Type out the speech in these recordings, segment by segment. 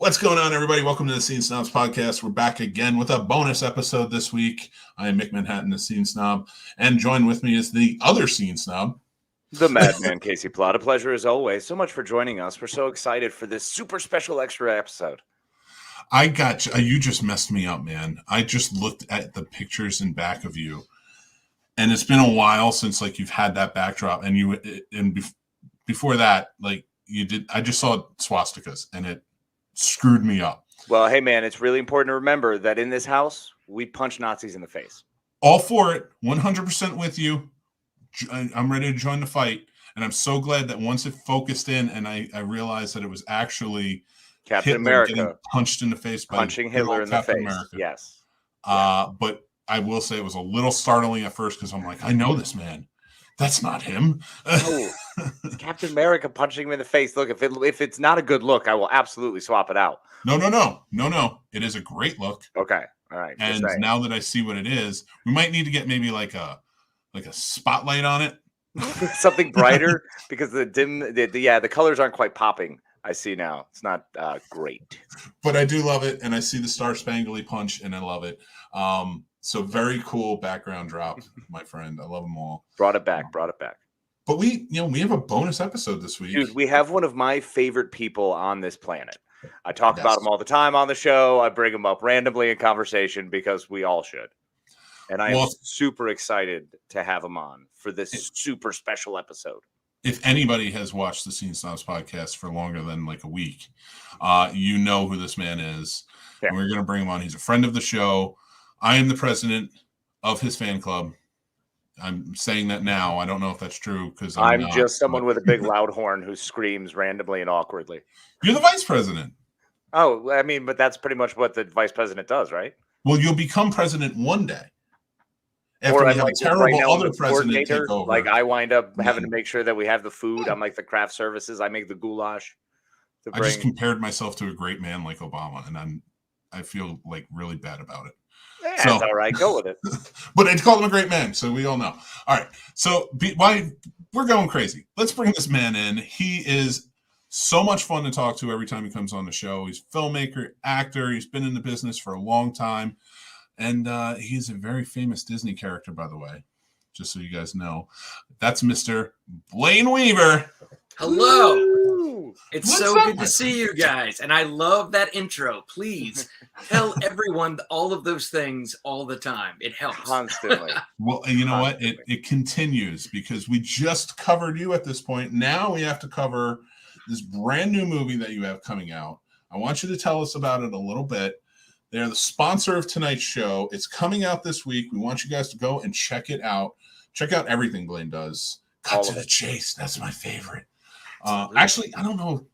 What's going on, everybody? Welcome to the Scene Snobs podcast. We're back again with a bonus episode this week. I am Mick Manhattan, the Scene Snob, and joined with me is the other Scene Snob, the Madman Casey Plot. A pleasure as always. So much for joining us. We're so excited for this super special extra episode. I got you. You just messed me up, man. I just looked at the pictures in back of you, and it's been a while since you've had that backdrop, and before that, you did. I just saw swastikas, and it screwed me up. Well, hey man, it's really important to remember that in this house, we punch Nazis in the face. All for it, 100% with you. I'm ready to join the fight, and I'm so glad that once it focused in, and I realized that it was actually Captain Hitler America getting punched in the face by punching Hitler in Captain the face. America. Yes. But I will say it was a little startling at first because I'm like, I know this man. That's not him. Oh, Captain America punching him in the face. Look, if it's not a good look, I will absolutely swap it out. No. It is a great look. Okay. All right. And now that I see what it is, we might need to get maybe like a spotlight on it. Something brighter because the colors aren't quite popping. I see now. It's not great. But I do love it, and I see the Star Spangly punch, and I love it. So very cool background drop, my friend. I love them all. Brought it back. But we have a bonus episode this week. Dude, we have one of my favorite people on this planet. I talk about him all the time on the show. I bring him up randomly in conversation because we all should. And I am super excited to have him on for this super special episode. If anybody has watched the Scene Snobs podcast for longer than a week, you know who this man is. Yeah. And we're going to bring him on. He's a friend of the show. I am the president of his fan club. I'm saying that now. I don't know if that's true because I'm just someone with a big loud horn who screams randomly and awkwardly. You're the vice president. Oh, I mean, but that's pretty much what the vice president does, right? Well, you'll become president one day. After we have a terrible other president take over. I wind up having to make sure that we have the food. I'm like the craft services. I make the goulash. I just compared myself to a great man like Obama, and I feel really bad about it. Yeah, so, it's all right. Go with it. But I'd call him a great man, so we all know. All right. So we're going crazy. Let's bring this man in. He is so much fun to talk to every time he comes on the show. He's a filmmaker, actor. He's been in the business for a long time. And he's a very famous Disney character, by the way, just so you guys know. That's Mr. Blayne Weaver. Hello. Woo! It's so good to see you guys. And I love that intro. Please tell everyone all of those things all the time. It helps. Constantly. Well, and you know what? It continues because we just covered you at this point. Now we have to cover this brand new movie that you have coming out. I want you to tell us about it a little bit. They're the sponsor of tonight's show. It's coming out this week. We want you guys to go and check it out. Check out everything Blayne does. Cut to the Chase. That's my favorite. Actually, I don't know.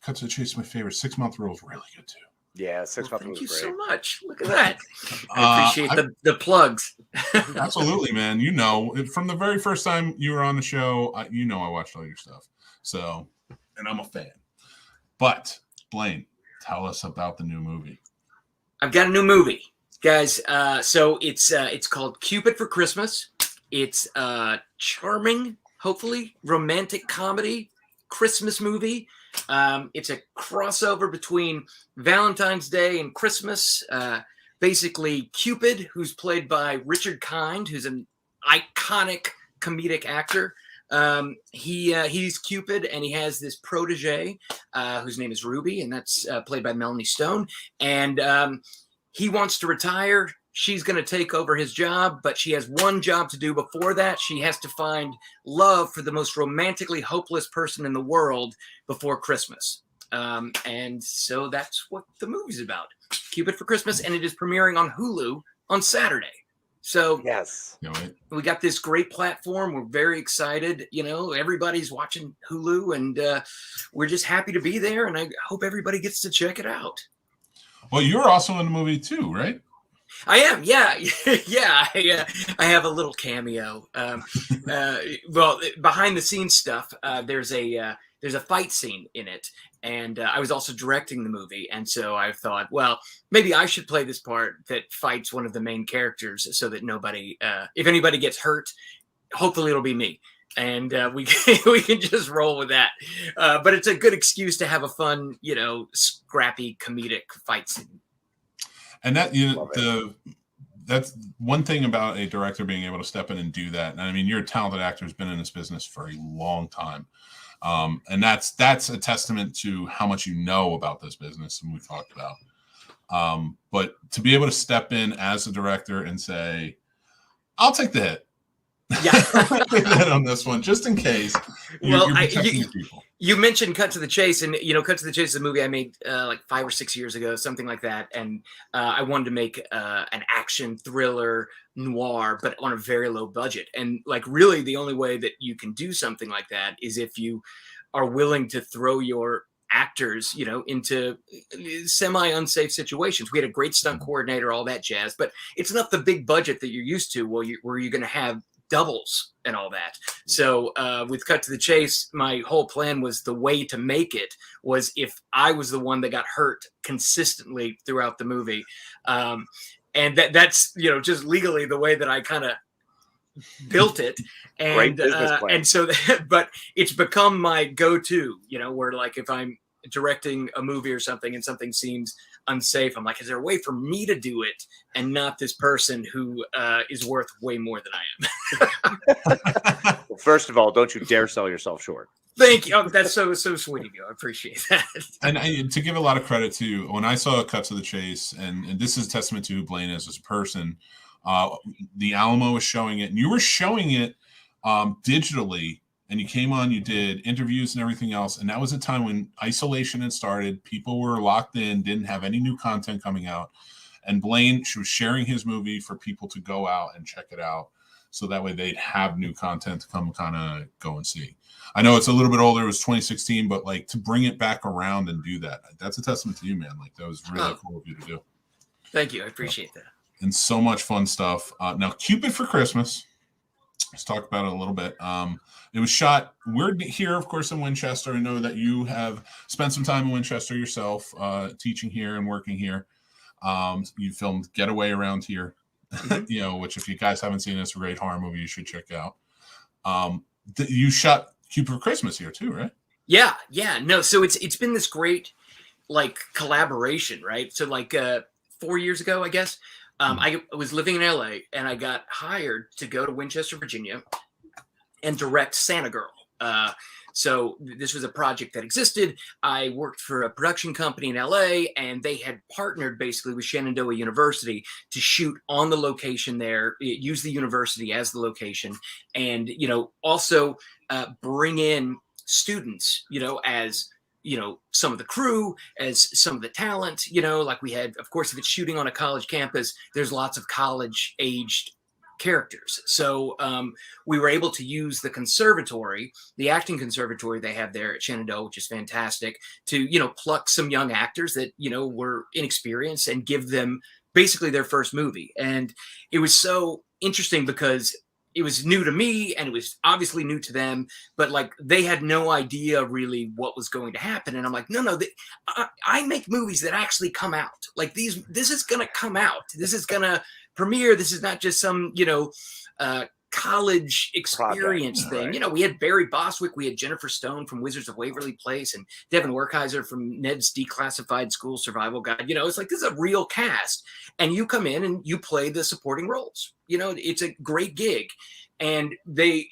Cut to the Chase is my favorite. 6 Month Rule is really good too. Yeah, 6 Month Rule is great. Thank you so much. Look at that. I appreciate the plugs. Absolutely, man. You know, from the very first time you were on the show, I watched all your stuff. So, and I'm a fan. But Blayne, tell us about the new movie. I've got a new movie, guys. So it's called Cupid for Christmas. It's a charming, hopefully romantic comedy Christmas movie. It's a crossover between Valentine's Day and Christmas. Basically, Cupid, who's played by Richard Kind, who's an iconic comedic actor. He's Cupid, and he has this protege whose name is Ruby, and that's played by Melanie Stone. And he wants to retire. She's going to take over his job, but she has one job to do before that. She has to find love for the most romantically hopeless person in the world before Christmas. And so that's what the movie's about. Cupid for Christmas, and it is premiering on Hulu on Saturday. So yes, we got this great platform. We're very excited. Everybody's watching Hulu, and we're just happy to be there. And I hope everybody gets to check it out. Well, you're also in the movie too, right? I am, yeah. I have a little cameo. Well, behind the scenes stuff. There's a fight scene in it, and I was also directing the movie, and so I thought, well, maybe I should play this part that fights one of the main characters, so that nobody, if anybody gets hurt, hopefully it'll be me. and we can just roll with that. But it's a good excuse to have a fun, scrappy comedic fight scene. And that that's one thing about a director being able to step in and do that. And I mean, you're a talented actor who's been in this business for a long time. And that's a testament to how much you know about this business, and we've talked about. But to be able to step in as a director and say, I'll take the hit. Yeah, on this one, just in case. You're protecting people. You mentioned Cut to the Chase, and Cut to the Chase is a movie I made like 5 or 6 years ago, something like that. And I wanted to make an action thriller noir, but on a very low budget. And like, really, the only way that you can do something like that is if you are willing to throw your actors, into semi-unsafe situations. We had a great stunt coordinator, all that jazz, but it's not the big budget that you're used to, where you're going to have doubles and all that. So with Cut to the Chase, my whole plan was the way to make it was if I was the one that got hurt consistently throughout the movie. And that's, just legally the way that I kind of built it. And, great business plan. And so, but it's become my go-to, where like, if I'm directing a movie or something and something seems unsafe, I'm like, is there a way for me to do it and not this person who is worth way more than I am? Well, first of all, don't you dare sell yourself short. Thank you. Oh, that's so sweet of you. I appreciate that. And to give a lot of credit to, when I saw Cut to the Chase, and this is a testament to who Blayne is as a person, the Alamo was showing it, and you were showing it digitally, and you came on, you did interviews and everything else, and that was a time when isolation had started. People were locked in, didn't have any new content coming out, and Blayne was sharing his movie for people to go out and check it out, so that way they'd have new content to come kind of go and see. I know it's a little bit older, it was 2016, but like to bring it back around and do that, that's a testament to you, man. Like, that was really cool of you to do. Thank you. I appreciate that. And so much fun stuff. Now, Cupid for Christmas. Let's talk about it a little bit. It was shot, we're here, of course, in Winchester. I know that you have spent some time in Winchester yourself, teaching here and working here. You filmed Getaway around here, which if you guys haven't seen, it's a great horror movie you should check out. You shot Cupid for Christmas here too, right? Yeah. No, so it's been this great like collaboration, right? So like 4 years ago, I guess, I was living in LA and I got hired to go to Winchester, Virginia and direct Santa Girl. So this was a project that existed. I worked for a production company in LA, and they had partnered basically with Shenandoah University to shoot on the location there, use the university as the location, and, also bring in students, as, some of the crew, as some of the talent, like we had, of course, if it's shooting on a college campus, there's lots of college aged characters. So we were able to use the conservatory, the acting conservatory they have there at Shenandoah, which is fantastic, to, pluck some young actors that, were inexperienced and give them basically their first movie. And it was so interesting because it was new to me and it was obviously new to them, but like they had no idea really what was going to happen. And I'm like, no, I make movies that actually come out. Like this is going to come out. This is going to premiere. This is not just some, college experience thing. Right. We had Barry Bostwick, we had Jennifer Stone from Wizards of Waverly Place, and Devin Werkheiser from Ned's Declassified School Survival Guide. It's like, this is a real cast, and you come in and you play the supporting roles. It's a great gig. And they,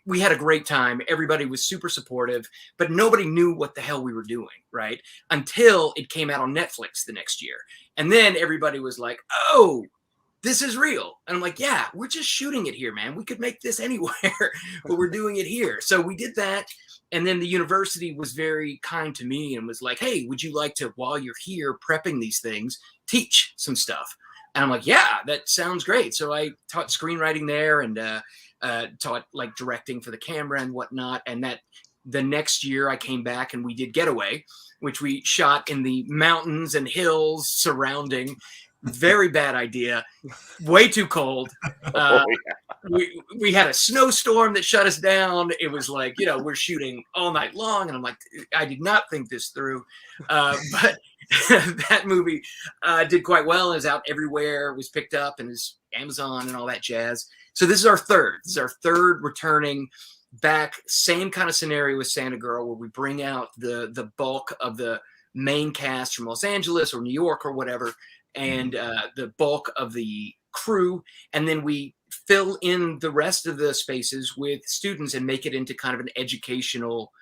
we had a great time. Everybody was super supportive, but nobody knew what the hell we were doing, right? Until it came out on Netflix the next year. And then everybody was like, oh, this is real. And I'm like, yeah, we're just shooting it here, man. We could make this anywhere, but we're doing it here. So we did that. And then the university was very kind to me and was like, hey, would you like to, while you're here prepping these things, teach some stuff? And I'm like, yeah, that sounds great. So I taught screenwriting there and taught like directing for the camera and whatnot. And that the next year I came back and we did Getaway, which we shot in the mountains and hills surrounding. Very bad idea. Way too cold. We had a snowstorm that shut us down. It was like, we're shooting all night long. And I'm like, I did not think this through. But that movie did quite well and is out everywhere, was picked up and is Amazon and all that jazz. So this is our third. This is our third returning back, same kind of scenario with Santa Girl, where we bring out the bulk of the main cast from Los Angeles or New York or whatever, and the bulk of the crew, and then we fill in the rest of the spaces with students and make it into kind of an educational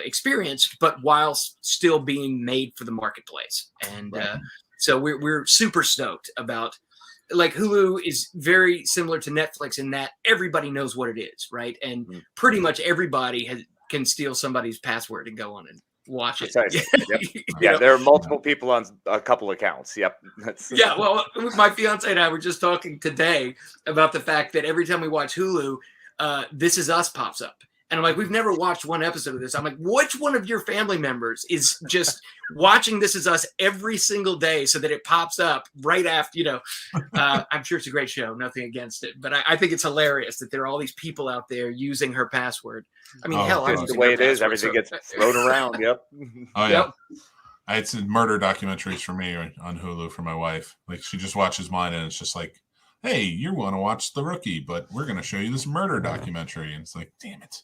experience, but while still being made for the marketplace. And so we're super stoked about, like, Hulu is very similar to Netflix in that everybody knows what it is, right? And pretty much everybody can steal somebody's password and go on and watch it. Yep. There are multiple people on a couple accounts. Yep. Yeah. Well, my fiance and I were just talking today about the fact that every time we watch Hulu, This Is Us pops up. And I'm like, we've never watched one episode of this. I'm like, which one of your family members is just watching This Is Us every single day so that it pops up right after, I'm sure it's a great show, nothing against it. But I think it's hilarious that there are all these people out there using her password. I mean, hell, I'm the way it is. Everything gets thrown around. Yep. Oh, yeah. I had some murder documentaries for me on Hulu for my wife. Like, she just watches mine and it's just like, hey, you want to watch The Rookie, but we're going to show you this murder documentary. And it's like, damn it.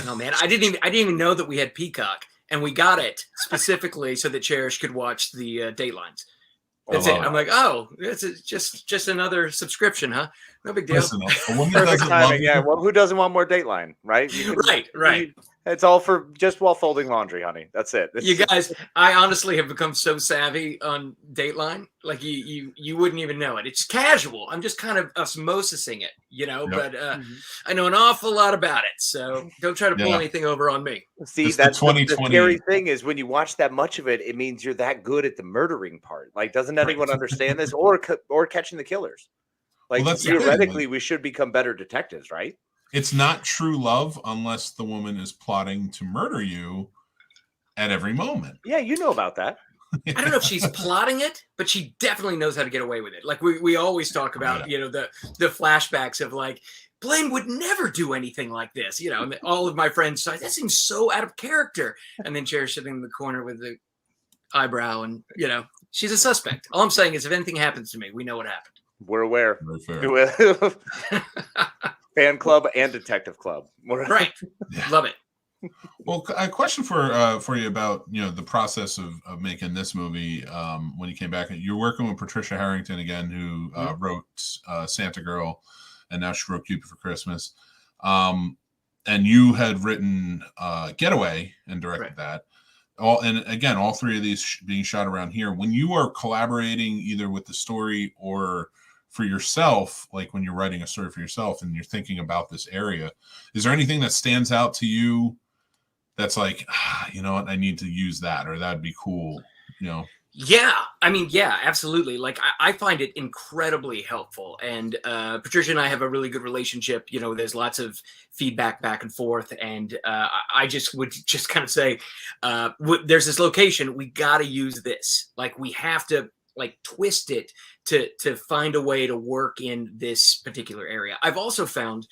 No, man, I didn't even know that we had Peacock, and we got it specifically so that Cherish could watch the Datelines. That's it. I'm like, oh, it's just another subscription, huh? No big deal. Listen, perfect timing. Yeah. Well, who doesn't want more Dateline, right? Right. It's all for just while folding laundry, honey. That's it. You guys, I honestly have become so savvy on Dateline, like you wouldn't even know it. It's casual. I'm just kind of osmosising it, Yep. But I know an awful lot about it, so don't try to pull anything over on me. See, that's the scary thing is when you watch that much of it, it means you're that good at the murdering part. Like, doesn't anyone understand this, or catching the killers? Like, theoretically, we should become better detectives, right? It's not true love unless the woman is plotting to murder you at every moment. Yeah, you know about that. I don't know if she's plotting it, but she definitely knows how to get away with it. Like we always talk about, the flashbacks of like, Blayne would never do anything like this, and all of my friends say, that seems so out of character. And then Cher's sitting in the corner with the eyebrow and, she's a suspect. All I'm saying is if anything happens to me, we know what happened. We're aware. Fan club and detective club. Right. Love it. Well, a question for you about the process of making this movie. When you came back, you're working with Patricia Harrington again, who wrote Santa Girl, and now she wrote Cupid for Christmas. And you had written Getaway and directed that. All three of these being shot around here. When you are collaborating either with the story or for yourself, like when you're writing a story for yourself and you're thinking about this area, is there anything that stands out to you that's like, you know what, I need to use that, or that'd be cool, Yeah, I mean, yeah, absolutely. Like, I find it incredibly helpful. And Patricia and I have a really good relationship. There's lots of feedback back and forth. And I would just kind of say, there's this location, we got to use this. Like, we have to twist it to find a way to work in this particular area. I've also found,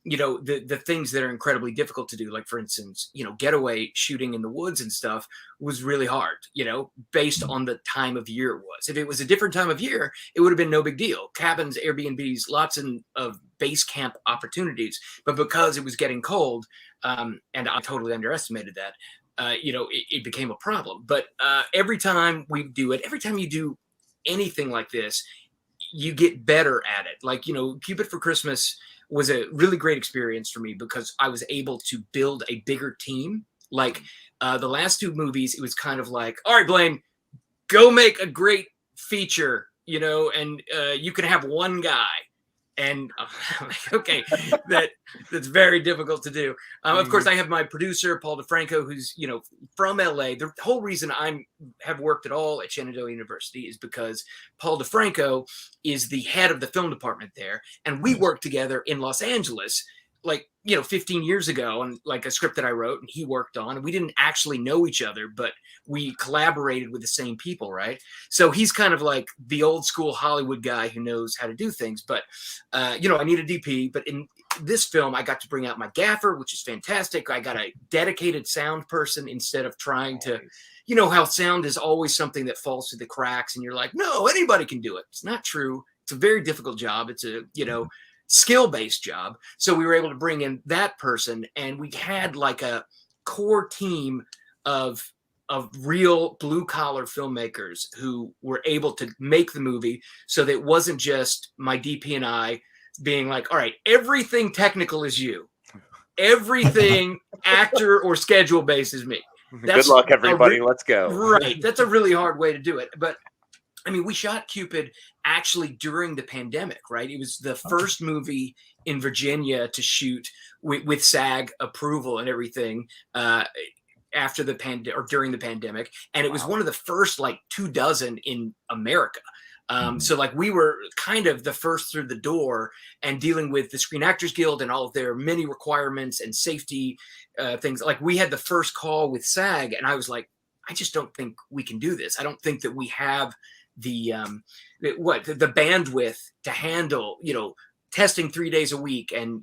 the things that are incredibly difficult to do, like, for instance, Getaway shooting in the woods and stuff was really hard, based on the time of year it was. If it was a different time of year, it would have been no big deal. Cabins, Airbnbs, lots of base camp opportunities. But because it was getting cold, and I totally underestimated that, it became a problem. But every time we do it, every time you do anything like this, you get better at it. Like, Cupid for Christmas was a really great experience for me because I was able to build a bigger team. Like the last two movies, it was kind of like, all right, Blayne, go make a great feature, and you can have one guy. And I'm like, okay, that's very difficult to do. Of course, I have my producer, Paul DeFranco, who's, from LA. The whole reason I have worked at all at Shenandoah University is because Paul DeFranco is the head of the film department there. And we worked together in Los Angeles, 15 years ago, on like a script that I wrote and he worked on. And we didn't actually know each other, but we collaborated with the same people, right? So he's kind of like the old school Hollywood guy who knows how to do things. But, I need a DP. But in this film, I got to bring out my gaffer, which is fantastic. I got a dedicated sound person instead of trying to, how sound is always something that falls through the cracks. And you're like, no, anybody can do it. It's not true. It's a very difficult job. It's skill-based job. So we were able to bring in that person, and we had like a core team of real blue-collar filmmakers who were able to make the movie so that it wasn't just my DP and I being like, all right, everything technical is you. Everything actor or schedule based is me. Good luck, everybody. Let's go. Right. That's a really hard way to do it. But I mean, we shot Cupid actually during the pandemic, right? It was the first movie in Virginia to shoot with SAG approval and everything after the or during the pandemic. And it was one of the first like 24 in America. So like we were kind of the first through the door and dealing with the Screen Actors Guild and all of their many requirements and safety things. Like we had the first call with SAG, and I was like, I just don't think we can do this. I don't think that we have the bandwidth to handle, testing 3 days a week and,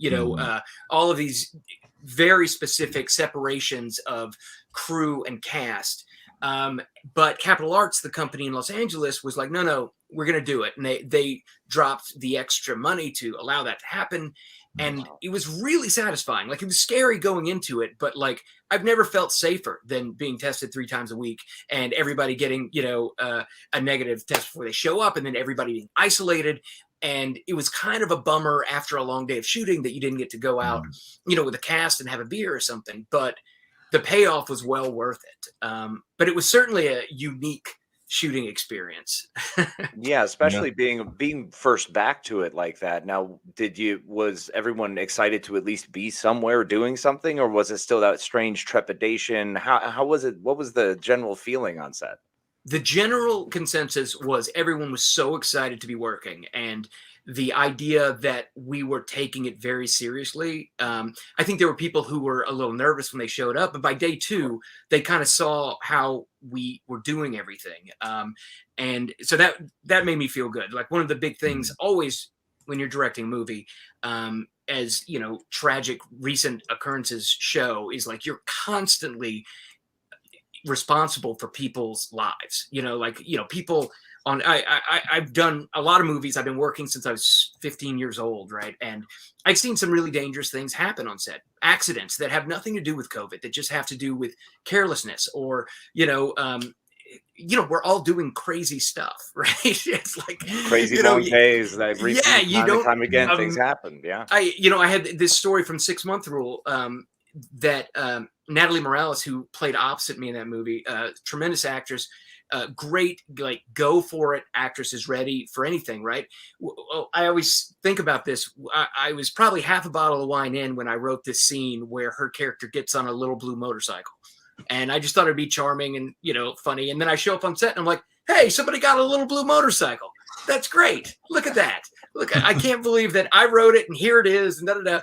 all of these very specific separations of crew and cast. But Capital Arts, the company in Los Angeles, was like, no, we're going to do it. And they dropped the extra money to allow that to happen. And it was really satisfying. Like, it was scary going into it, but like, I've never felt safer than being tested 3 times a week and everybody getting, a negative test before they show up, and then everybody being isolated. And it was kind of a bummer after a long day of shooting that you didn't get to go out, with the cast and have a beer or something. But the payoff was well worth it. But it was certainly a unique shooting experience. Yeah, especially being first back to it like that. Now, was everyone excited to at least be somewhere doing something, or was it still that strange trepidation? How was it? What was the general feeling on set? The general consensus was everyone was so excited to be working, and the idea that we were taking it very seriously. I think there were people who were a little nervous when they showed up, but by day 2, they kind of saw how we were doing everything. And so that made me feel good. Like, one of the big things always when you're directing a movie, as tragic recent occurrences show, is like you're constantly responsible for people's lives. People on. I've done a lot of movies. I've been working since I was 15 years old, right? And I've seen some really dangerous things happen on set. Accidents that have nothing to do with COVID, that just have to do with carelessness, or we're all doing crazy stuff, right? It's like crazy long days. Time again, things happen. Yeah. I had this story from 6 Month Rule that Natalie Morales, who played opposite me in that movie, tremendous actress, great, like, go for it actress, is ready for anything, right? I always think about this. I was probably half a bottle of wine in when I wrote this scene where her character gets on a little blue motorcycle. And I just thought it'd be charming and, funny. And then I show up on set and I'm like, hey, somebody got a little blue motorcycle. That's great. Look at that. Look, I can't believe that I wrote it and here it is. And da-da-da.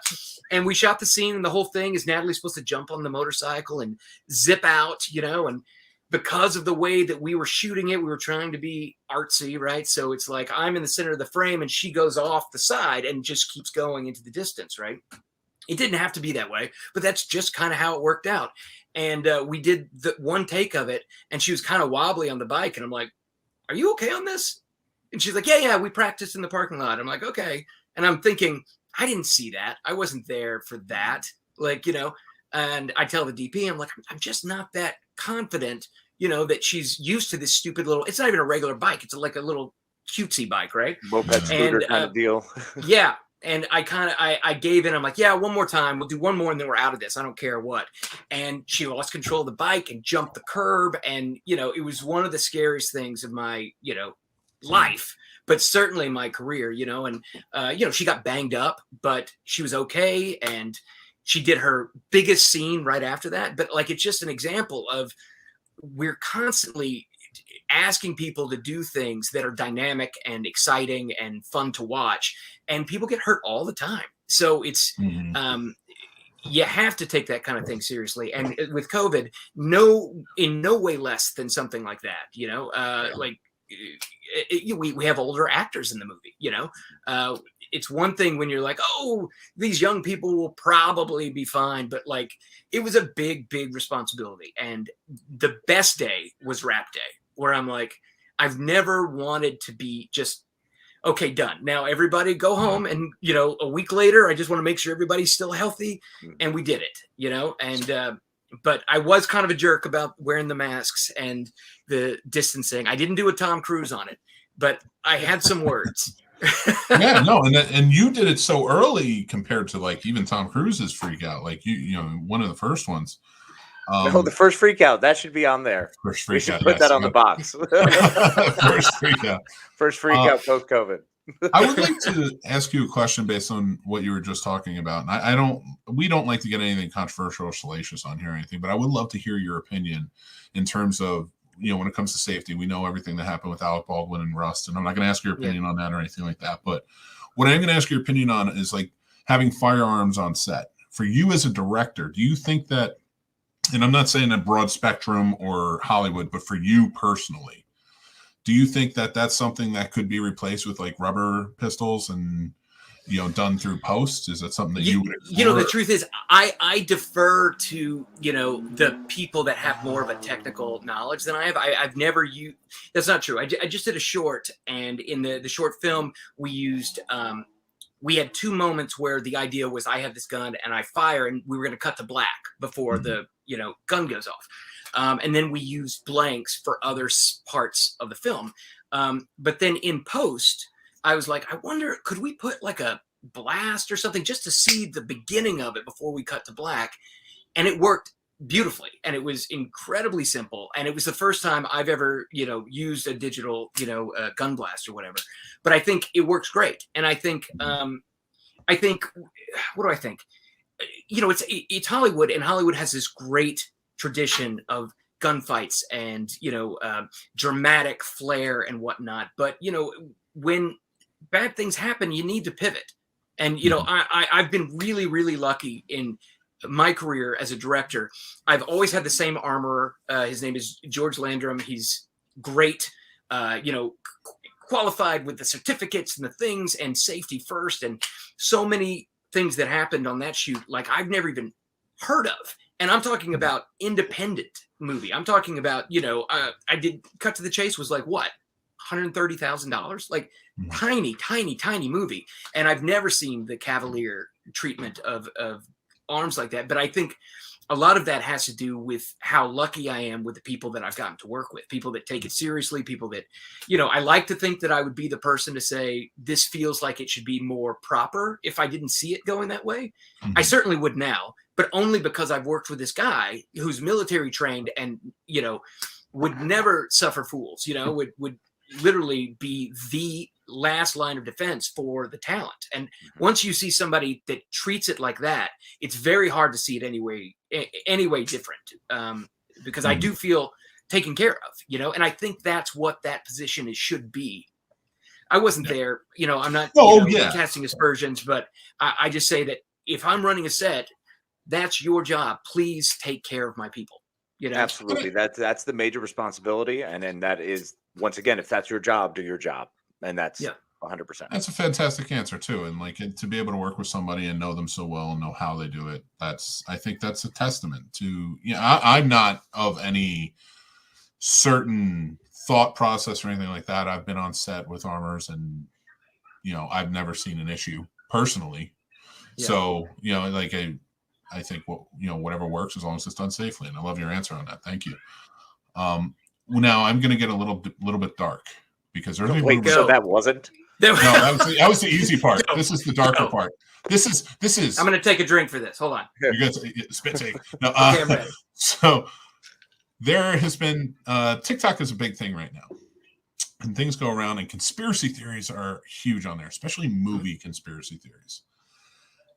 And we shot the scene, and the whole thing is Natalie's supposed to jump on the motorcycle and zip out, and because of the way that we were shooting it, we were trying to be artsy, right? So it's like I'm in the center of the frame and she goes off the side and just keeps going into the distance, right? It didn't have to be that way, but that's just kind of how it worked out. And we did the one take of it, and she was kind of wobbly on the bike. And I'm like, are you okay on this? And she's like, yeah, we practiced in the parking lot. I'm like, okay. And I'm thinking, I didn't see that. I wasn't there for that. And I tell the DP, I'm like, I'm just not that confident, that she's used to this stupid little, it's not even a regular bike. It's like a little cutesy bike, right? Moped scooter kind of deal. Yeah. And I gave in. I'm like, yeah, one more time. We'll do one more and then we're out of this. I don't care what. And she lost control of the bike and jumped the curb. And, it was one of the scariest things of my, life, but certainly my career, and, she got banged up, but she was okay. And she did her biggest scene right after that. But like, it's just an example of, we're constantly asking people to do things that are dynamic and exciting and fun to watch, and people get hurt all the time. So it's, you have to take that kind of thing seriously. And with COVID, in no way less than something like that, we have older actors in the movie, it's one thing when you're like, oh, these young people will probably be fine. But like, it was a big, big responsibility. And the best day was wrap day, where I'm like, I've never wanted to be just, okay, done. Now everybody go home, and a week later, I just want to make sure everybody's still healthy, and we did it. And but I was kind of a jerk about wearing the masks and the distancing. I didn't do a Tom Cruise on it, but I had some words. Yeah, no, and you did it so early compared to like even Tom Cruise's freak out. Like you know, one of the first ones. No, the first freak out that should be on there. First freak we should out, put that on the box. First freak out. First freak out post COVID. I would like to ask you a question based on what you were just talking about. And we don't like to get anything controversial or salacious on here or anything, but I would love to hear your opinion in terms of, when it comes to safety. We know everything that happened with Alec Baldwin and Rust, and I'm not going to ask your opinion on that or anything like that. But what I'm going to ask your opinion on is like having firearms on set. For you as a director, do you think that, and I'm not saying a broad spectrum or Hollywood, but for you personally, do you think that that's something that could be replaced with like rubber pistols and, done through post? Is that something that you would explore? The truth is I defer to, the people that have more of a technical knowledge than I have. I've never used, that's not true. I just did a short, and in the short film we used, we had 2 moments where the idea was I have this gun and I fire, and we were going to cut to black before the, gun goes off. And then we used blanks for other parts of the film. But then in post, I was like, I wonder, could we put like a blast or something just to see the beginning of it before we cut to black? And it worked beautifully. And it was incredibly simple. And it was the first time I've ever, used a digital, gun blast or whatever. But I think it works great. And I think, what do I think? It's Hollywood, and Hollywood has this great tradition of gunfights and dramatic flair and whatnot. But when bad things happen, you need to pivot. And I've been really, really lucky in my career as a director. I've always had the same armorer. His name is George Landrum. He's great. Qualified with the certificates and the things, and safety first, and so many things that happened on that shoot like I've never even heard of. And I'm talking about independent movie. I'm talking about, I did Cut to the Chase was like what, $130,000, like tiny movie. And I've never seen the cavalier treatment of arms like that. But I think a lot of that has to do with how lucky I am with the people that I've gotten to work with, people that take it seriously, people that, I like to think that I would be the person to say, this feels like it should be more proper if I didn't see it going that way. I certainly would now, but only because I've worked with this guy who's military trained and, would never suffer fools, would literally be the last line of defense for the talent. And once you see somebody that treats it like that, it's very hard to see it any way different. Because I do feel taken care of, and I think that's what that position should be. I wasn't there, I'm not casting aspersions, but I just say that if I'm running a set, that's your job. Please take care of my people. Absolutely. That's the major responsibility. And then that is, once again, if that's your job, do your job. And that's 100%. That's a fantastic answer too. And like to be able to work with somebody and know them so well and know how they do it, I think that's a testament to, I'm not of any certain thought process or anything like that. I've been on set with armors and, I've never seen an issue personally. Yeah. So, I think whatever works as long as it's done safely. And I love your answer on that. Thank you. Now I'm going to get a little bit dark because there's so that wasn't. No, that was the easy part. No, this is the darker part. This is. I'm going to take a drink for this. Hold on. You're going to spit take. No, okay, I'm ready. So there has been TikTok is a big thing right now, and things go around, and conspiracy theories are huge on there, especially movie conspiracy theories.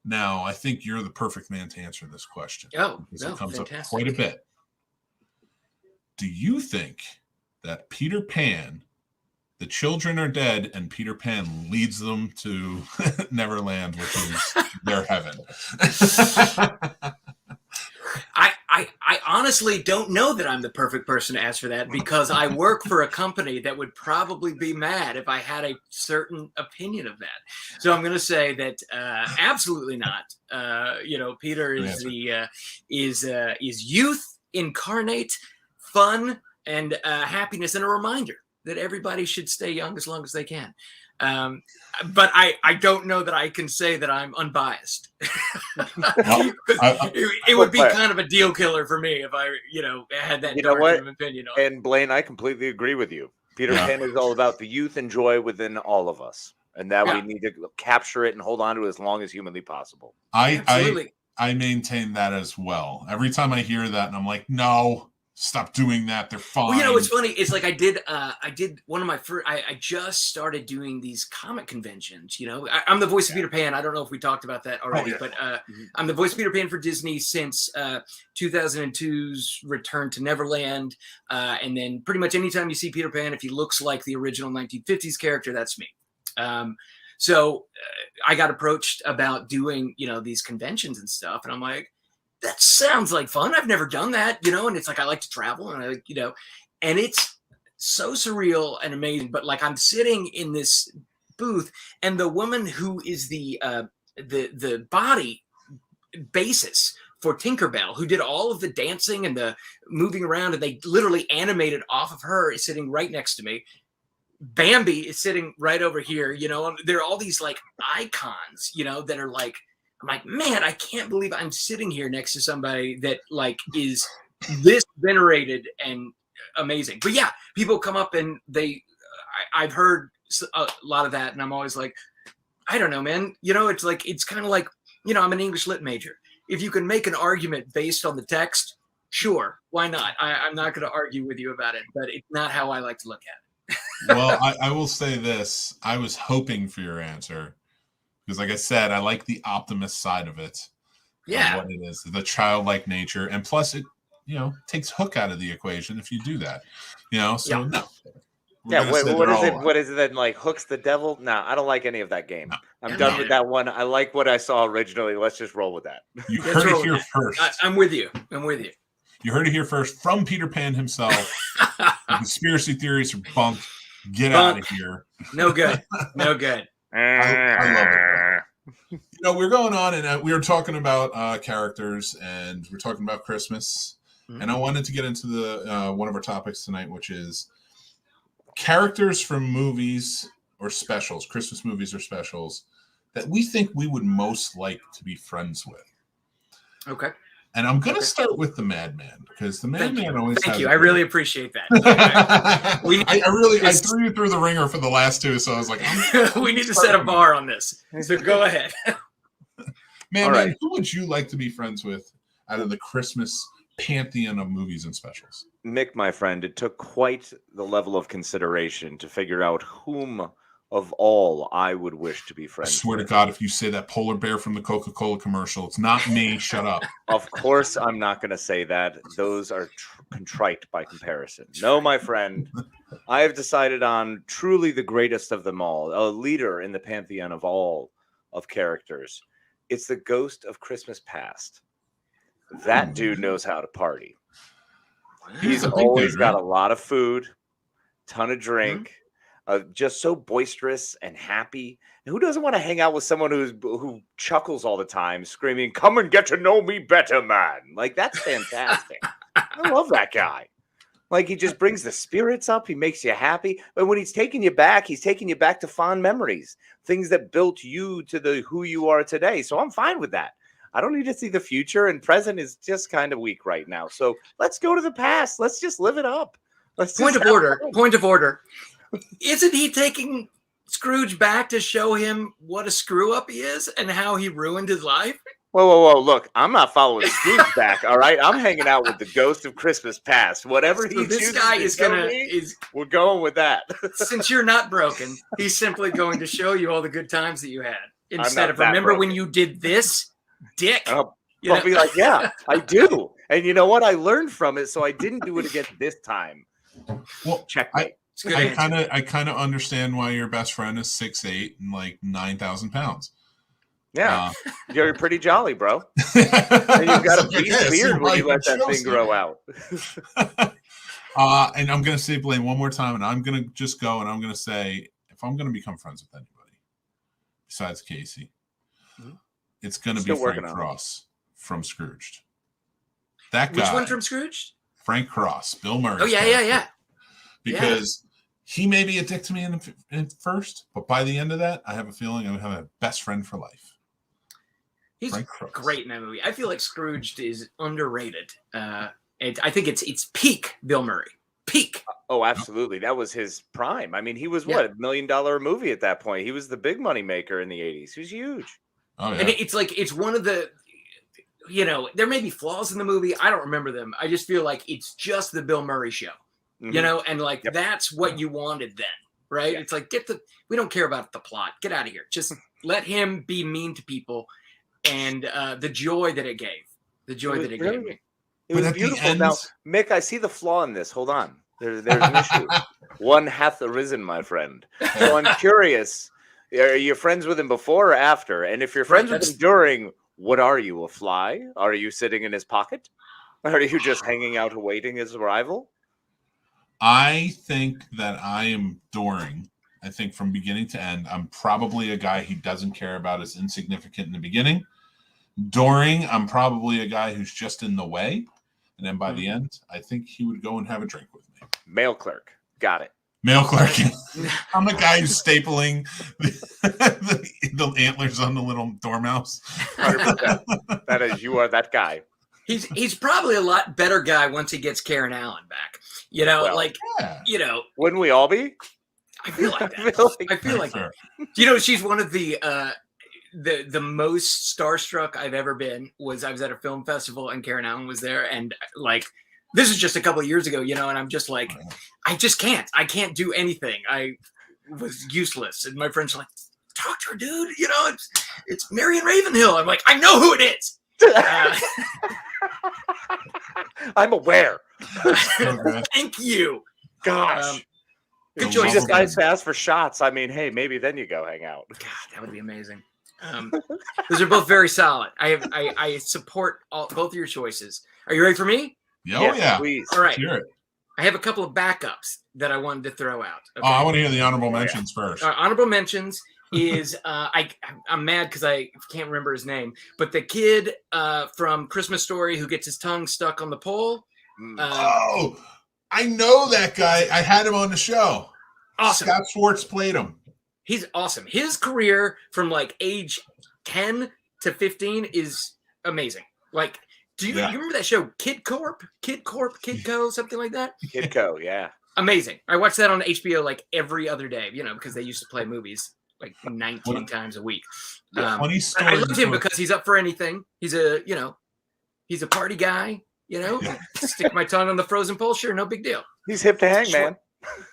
Now, I think you're the perfect man to answer this question. Because it comes up quite a bit. Do you think that Peter Pan, the children are dead, and Peter Pan leads them to Neverland, which is their heaven? I honestly don't know that I'm the perfect person to answer that, because I work for a company that would probably be mad if I had a certain opinion of that. So I'm going to say that absolutely not. Peter is is youth incarnate, fun, and happiness, and a reminder that everybody should stay young as long as they can. But I don't know that I can say that I'm unbiased. Well, it would be kind of a deal killer for me if I, had that dark of opinion on it. And Blayne, I completely agree with you. Peter Pan is all about the youth and joy within all of us, and that we need to capture it and hold on to it as long as humanly possible. Absolutely. I maintain that as well. Every time I hear that, and I'm like, no, stop doing that. They're fine. Well, what's funny is like I did one of my first. I just started doing these comic conventions. I'm the voice of Peter Pan. I don't know if we talked about that already, but I'm the voice of Peter Pan for Disney since 2002's Return to Neverland, and then pretty much anytime you see Peter Pan, if he looks like the original 1950s character, that's me. So I got approached about doing these conventions and stuff, and I'm like, that sounds like fun. I've never done that, and it's like I like to travel, and and it's so surreal and amazing. But like I'm sitting in this booth, and the woman who is the body basis for Tinkerbell, who did all of the dancing and the moving around, and they literally animated off of her, is sitting right next to me. Bambi is sitting right over here. There are all these like icons, that are like. I'm like, man, I can't believe I'm sitting here next to somebody that like is this venerated and amazing. But yeah, people come up and I've heard a lot of that, and I'm always like, I don't know, man. It's kind of like, I'm an English lit major. If you can make an argument based on the text, sure, why not? I'm not going to argue with you about it, but it's not how I like to look at it. Well, I will say this. I was hoping for your answer. Because like I said, I like the optimist side of it. Yeah. What it is, the childlike nature. And plus it, takes Hook out of the equation if you do that. So no. Yeah, what is it that like Hook's the devil? No, I don't like any of that game. I'm done with that one. I like what I saw originally. Let's just roll with that. You heard it here first. I'm with you. You heard it here first from Peter Pan himself. The conspiracy theories are bunk. Get out of here. No good. I love it. We're going on, and we were talking about characters, and we're talking about Christmas. Mm-hmm. And I wanted to get into the one of our topics tonight, which is characters from movies or specials, Christmas movies or specials, that we think we would most like to be friends with. Okay. And I'm going to start with the Madman, because the Madman always. Thank you. I really appreciate that. I threw you through the ringer for the last two, so I was like, we need to set a bar on this. So go ahead. Man, who would you like to be friends with out of the Christmas pantheon of movies and specials? Mick, my friend, it took quite the level of consideration to figure out whom of all I would wish to be friends. I swear to God, if you say that polar bear from the Coca-Cola commercial, it's not me. Shut up. Of course, I'm not going to say that. Those are contrite by comparison. No, my friend, I have decided on truly the greatest of them all, a leader in the pantheon of all of characters. It's the Ghost of Christmas Past. That dude knows how to party. He's always got a lot of food, ton of drink. Just so boisterous and happy. And who doesn't want to hang out with someone who chuckles all the time, screaming, "Come and get to know me better, man." Like, that's fantastic. I love that guy. Like, he just brings the spirits up. He makes you happy. But when he's taking you back to fond memories, things that built you to who you are today. So I'm fine with that. I don't need to see the future, and present is just kind of weak right now. So let's go to the past. Let's just live it up. Point of order. Isn't he taking Scrooge back to show him what a screw up he is and how he ruined his life? Whoa. Look, I'm not following Scrooge back. All right. I'm hanging out with the Ghost of Christmas Past. Whatever he chooses, this guy we're going with that. Since you're not broken, he's simply going to show you all the good times that you had. Instead of, remember when you did this, dick? I'll be like, yeah, I do. And you know what? I learned from it, so I didn't do it again this time. Well, checkmate. I kind of understand why your best friend is 6'8" and like 9,000 pounds. Yeah, you're pretty jolly, bro. And you've got a beard when you let that thing grow out. And I'm gonna say, Blayne, one more time, and I'm gonna just go and I'm gonna say, if I'm gonna become friends with anybody besides Casey, it's gonna be Frank Cross from Scrooged. That guy. Which one from Scrooged? Frank Cross, Bill Murray. Oh yeah. Because he may be a dick to me in first, but by the end of that, I have a feeling I'm going to have a best friend for life. He's great in that movie. I feel like Scrooged is underrated. I think it's peak Bill Murray. Peak. Oh, absolutely. That was his prime. I mean, he was what, $1 million movie at that point. He was the big money maker in the 80s. He was huge. Oh, yeah. And it's like, it's one of the, there may be flaws in the movie. I don't remember them. I just feel like it's just the Bill Murray show, and like, that's what you wanted then, right? It's like, we don't care about the plot. Get out of here. Just let him be mean to people. And the joy that it gave. The joy that it gave me. It was beautiful. Now, Mick, I see the flaw in this. Hold on. There's an issue. One hath arisen, my friend. So I'm curious, are you friends with him before or after? And if you're friends with him during, what are you, a fly? Are you sitting in his pocket? Are you just hanging out awaiting his arrival? I think that I am during. I think from beginning to end, I'm probably a guy he doesn't care about as insignificant in the beginning. During, I'm probably a guy who's just in the way. And then by the end, I think he would go and have a drink with me. Mail clerk. Got it. Mail clerk. I'm the guy who's stapling the antlers on the little dormouse. 100%. That is, you are that guy. He's probably a lot better guy once he gets Karen Allen back. Wouldn't we all be? I feel like that. I feel like that. She's one of the most starstruck I've ever been. I was at a film festival and Karen Allen was there, and like, this is just a couple of years ago, and I'm just like, I can't do anything. I was useless, and my friends are like, talk to her, dude. It's Marion Ravenhill. I'm like, I know who it is. I'm aware. Thank you. Gosh. Good choice. This guy's fast for shots. I mean, hey, maybe then you go hang out. God, that would be amazing. Those are both very solid. I support both of your choices. Are you ready for me? Yeah. Please. All right. Hear it. I have a couple of backups that I wanted to throw out. Okay? Oh, I want to hear the honorable mentions first. Honorable mentions is I'm mad because I can't remember his name, but the kid from Christmas Story who gets his tongue stuck on the pole. I know that guy. I had him on the show. Awesome. Scott Schwartz played him. He's awesome. His career from like age 10 to 15 is amazing. Like, do you remember that show Kid Co, something like that? Kid Co, yeah. Amazing. I watched that on HBO like every other day, because they used to play movies like 19 times a week. Funny story. I loved him because he's up for anything. He's a party guy. Stick my tongue on the frozen pole, sure, no big deal. He's hip to hang, man.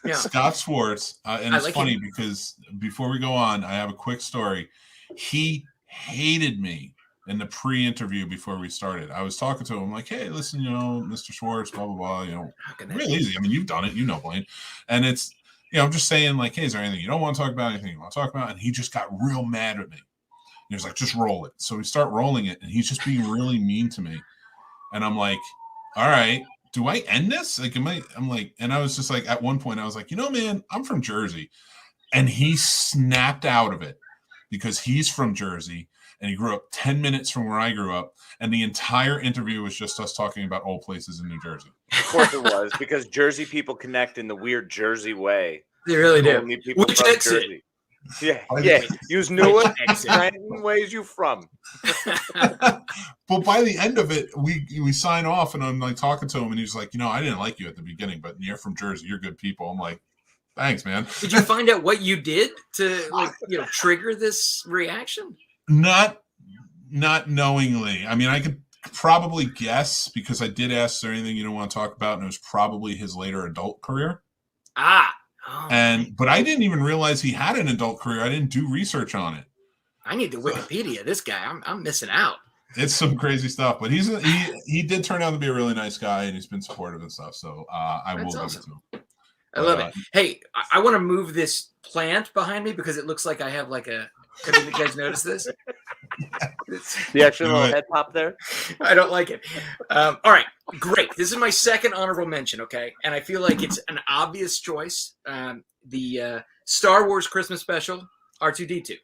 Yeah. Scott Schwartz, and it's funny because before we go on, I have a quick story. He hated me in the pre-interview before we started. I was talking to him like, "Hey, listen, Mr. Schwartz, blah blah blah. Real easy. I mean, you've done it, Blayne." And it's, I'm just saying like, "Hey, is there anything you don't want to talk about? Anything you want to talk about?" And he just got real mad at me. He was like, "Just roll it." So we start rolling it, and he's just being really mean to me. And I'm like, "All right. Do I end this? Like, I'm like," and I was just like, at one point I was like, man, I'm from Jersey. And he snapped out of it because he's from Jersey and he grew up 10 minutes from where I grew up. And the entire interview was just us talking about old places in New Jersey. Of course it was, because Jersey people connect in the weird Jersey way. They really do. Only people Which from exit? Jersey. Yeah. Use Newark. Ways you from. But by the end of it, we sign off, and I'm like talking to him, and he's like, I didn't like you at the beginning, but you're from Jersey, you're good people. I'm like, thanks, man. Did you find out what you did to trigger this reaction? Not knowingly. I mean, I could probably guess because I did ask, "Is there anything you don't want to talk about?" And it was probably his later adult career. But I didn't even realize he had an adult career. I didn't do research on it. I need to Wikipedia this guy. I'm missing out. It's some crazy stuff, but he did turn out to be a really nice guy, and he's been supportive and stuff. So I will give it to him. I love it. Hey, I want to move this plant behind me because it looks like I have like a. Have you guys noticed this? The extra little head pop there. I don't like it. All right, great. This is my second honorable mention, okay? And I feel like it's an obvious choice. The Star Wars Christmas special, R2-D2.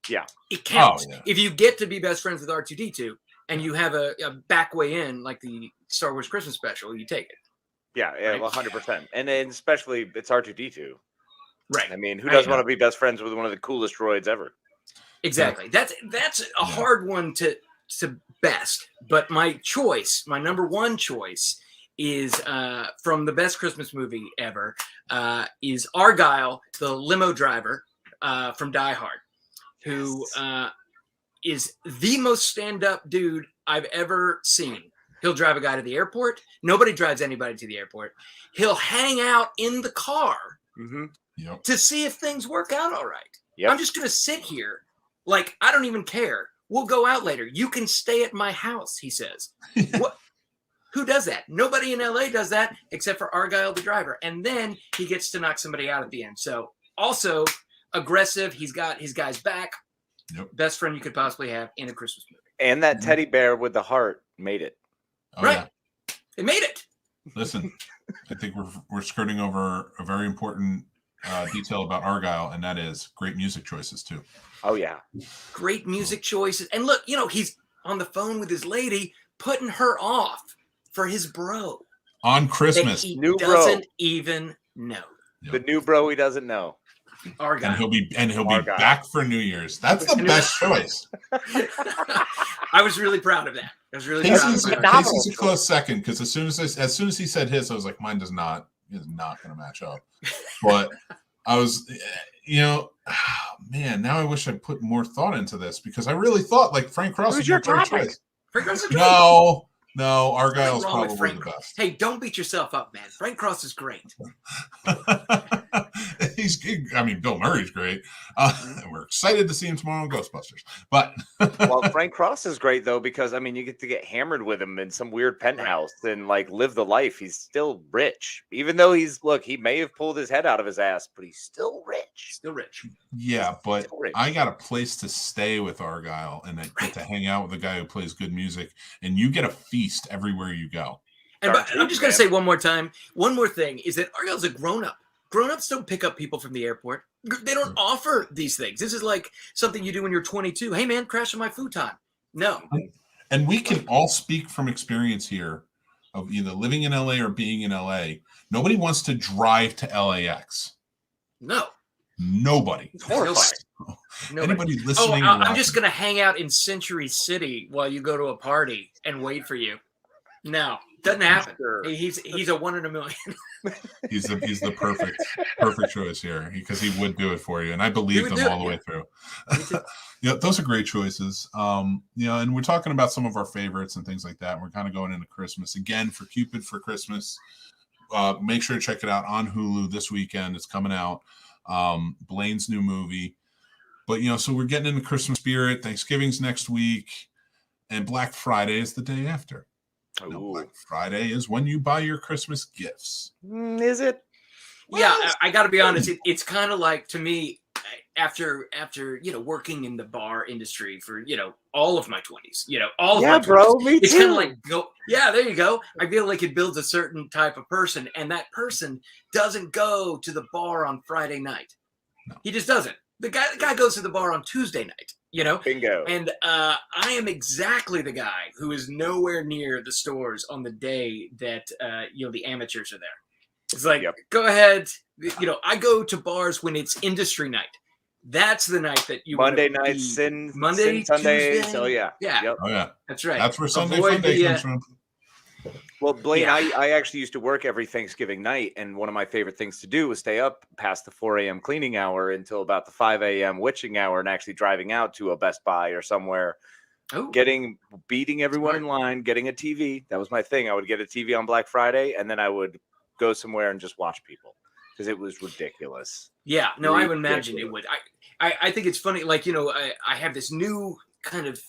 Yeah. It counts. If you get to be best friends with R2-D2 and you have a back way in, like the Star Wars Christmas special, you take it. Yeah, 100%. And then especially it's R2-D2. Right. I mean, who doesn't want to be best friends with one of the coolest droids ever? Exactly. That's a hard one to best. But my number one choice is from the best Christmas movie ever, is Argyle, the limo driver from Die Hard, who is the most stand-up dude I've ever seen. He'll drive a guy to the airport. Nobody drives anybody to the airport. He'll hang out in the car to see if things work out all right. Yep. I'm just going to sit here. Like, I don't even care. We'll go out later. You can stay at my house, he says. What? Who does that? Nobody in LA does that except for Argyle, the driver. And then he gets to knock somebody out at the end. So also aggressive. He's got his guy's back. Yep. Best friend you could possibly have in a Christmas movie. And that teddy bear with the heart made it. Oh, right. Yeah. It made it. Listen, I think we're skirting over a very important detail about Argyle, and that is great music choices too. Oh yeah, great music choices. And look, he's on the phone with his lady, putting her off for his bro on Christmas. He doesn't even know. The new bro he doesn't know. Argyle. And he'll be back for New Year's. That's the best choice. I was really proud of that. I was really proud of that. Casey's a close second because as soon as he said his, I was like, mine is not going to match up. But I was, man, now I wish I'd put more thought into this because I really thought like Frank Cross was your choice. Frank Cross is No, Argyle's probably the best. Hey, don't beat yourself up, man. Frank Cross is great. Bill Murray's great. And we're excited to see him tomorrow in Ghostbusters. But well, Frank Cross is great though because you get to get hammered with him in some weird penthouse and like live the life. He's still rich, even though he may have pulled his head out of his ass, but he's still rich. Still rich. Yeah, but I got a place to stay with Argyle, and I get to hang out with a guy who plays good music, and you get a feast everywhere you go. And I'm just going to say one more thing is that Argyle's a grown-up. Grown-ups don't pick up people from the airport. They don't offer these things. This is like something you do when you're 22. Hey, man, crash on my futon. No. And we can all speak from experience here of either living in LA or being in LA. Nobody wants to drive to LAX. No. Nobody. Anybody listening? I'm just going to hang out in Century City while you go to a party and wait for you. No. Doesn't happen. Sure. He's a 1 in a million. he's the perfect choice here because he would do it for you, and I believe them all the way through. Those are great choices. And we're talking about some of our favorites and things like that. And we're kind of going into Christmas again for Cupid for Christmas. Make sure to check it out on Hulu this weekend. It's coming out. Blayne's new movie. But so we're getting into Christmas spirit. Thanksgiving's next week, and Black Friday is the day after. Black Friday is when you buy your Christmas gifts. Is it? Yeah, I got to be honest. It's kind of like, to me, after working in the bar industry for all of my 20s, all of my 20s, bro, me it's too. kind of like there you go. I feel like it builds a certain type of person, and that person doesn't go to the bar on Friday night. No. He just doesn't. The guy goes to the bar on Tuesday night. Bingo. And I am exactly the guy who is nowhere near the stores on the day that the amateurs are there. It's like, Go ahead. I go to bars when it's industry night. That's the night that you Monday night, Sundays. Tuesday. Oh yeah. Yeah. Yep. Oh yeah. That's right. That's where Sunday Funday comes from. Well, Blayne, I actually used to work every Thanksgiving night, and one of my favorite things to do was stay up past the 4 a.m. cleaning hour until about the 5 a.m. witching hour and actually driving out to a Best Buy or somewhere, beating everyone in line, getting a TV. That was my thing. I would get a TV on Black Friday, and then I would go somewhere and just watch people because it was ridiculous. Yeah, no, I would imagine it would. I think it's funny. Like, I have this new kind of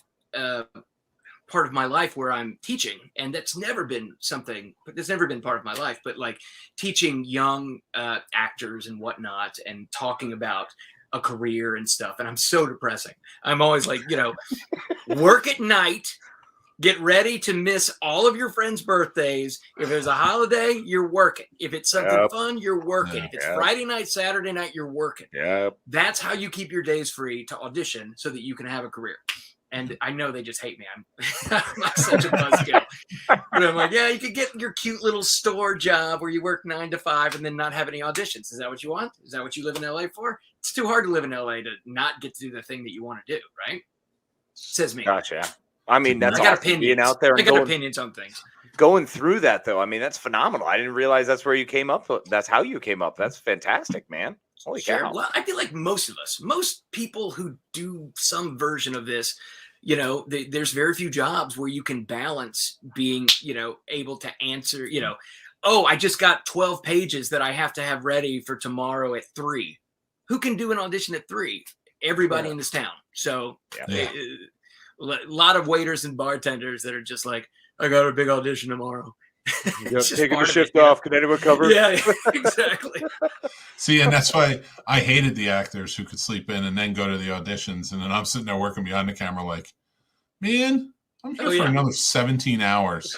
part of my life where I'm teaching, and that's never been part of my life, but like teaching young actors and whatnot and talking about a career and stuff. And I'm so depressing. I'm always like, work at night, get ready to miss all of your friends' birthdays. If there's a holiday, you're working. If it's something fun, you're working. If it's Friday night, Saturday night, you're working. Yep. That's how you keep your days free to audition so that you can have a career. And I know they just hate me. I'm like such a buzzkill. But I'm like, yeah, you could get your cute little store job where you work 9 to 5 and then not have any auditions. Is that what you want? Is that what you live in LA for? It's too hard to live in LA to not get to do the thing that you want to do, right? Says me. Gotcha. I mean, that's I got awesome being out there. I got opinions on things. Going through that, though, I mean, that's phenomenal. I didn't realize that's where you came up. That's how you came up. That's fantastic, man. Holy cow. Well, I feel like most people who do some version of this, there's very few jobs where you can balance being, able to answer, oh, I just got 12 pages that I have to have ready for tomorrow at 3. Who can do an audition at 3? Everybody in this town. So a lot of waiters and bartenders that are just like, I got a big audition tomorrow. Taking a shift off. Can anyone cover? Yeah, exactly. See, and that's why I hated the actors who could sleep in and then go to the auditions. And then I'm sitting there working behind the camera like, man, I'm here for another 17 hours.